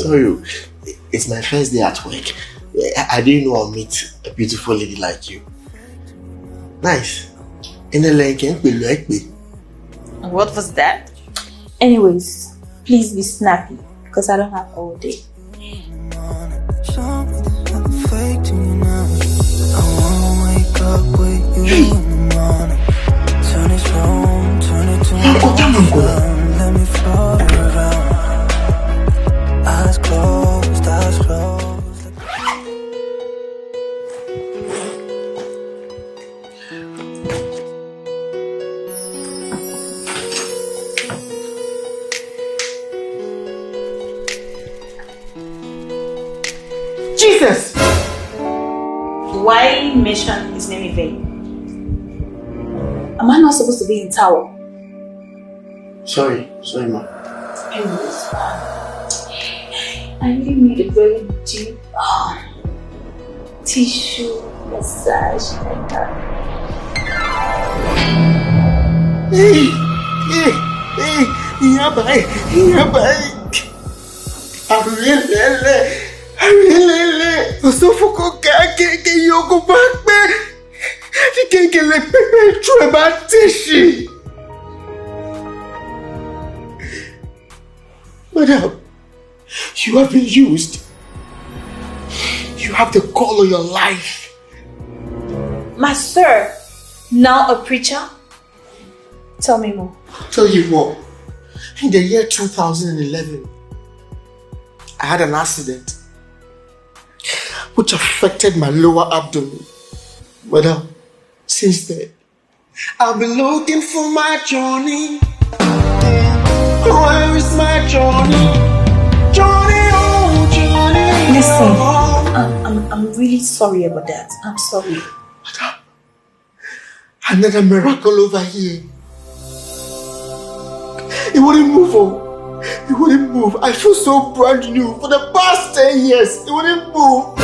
sorry. It's my first day at work. I didn't know I'll meet a beautiful lady like you. Nice. What was that? Anyways, please be snappy because I don't have all day. Let me float around. Eyes closed, eyes closed. Jesus! Why mention his name in vain? Am I not supposed to be in tower? Sorry, ma. Anyways, I really need a very deep tissue massage like that. Hey! Madam, you have been used. You have the call of your life. Master, now a preacher? Tell me more. Tell you what, in the year 2011, I had an accident which affected my lower abdomen. Madam, since then, I've been looking for my Johnny. Where is my Johnny? Johnny, oh Johnny. Listen, I'm really sorry about that. I'm sorry. Madam, another miracle over here. It wouldn't move, oh. It wouldn't move. I feel so brand new. For the past 10 years, it wouldn't move.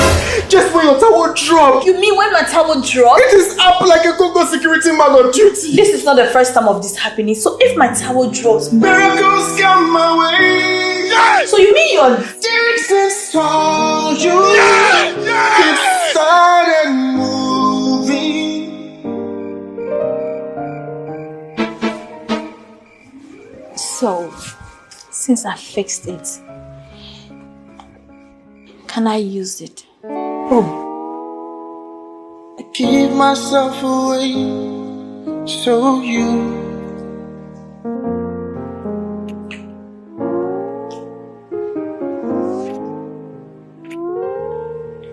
Just when your towel dropped. You mean when my towel dropped? It is up like a Congo security man on duty. This is not the first time of this happening. So if my towel drops, miracles come my way. Yes! So you mean your Dixon's told you it started moving. So, since I fixed it, can I use it? Oh. I give myself away, so you.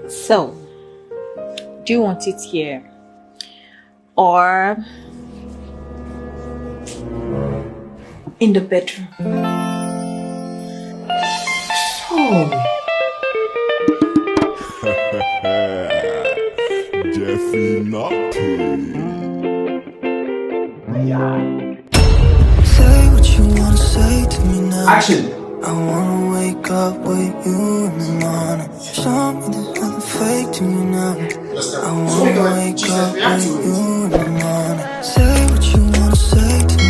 So, do you want it here? Or in the bedroom? So. Jefferey Nortey. Say what you wanna say to me now. Action. I wanna wake up with you in the morning. Show me there's nothing fake to me now. I wanna wake up with you in the morning. Say what you wanna say to me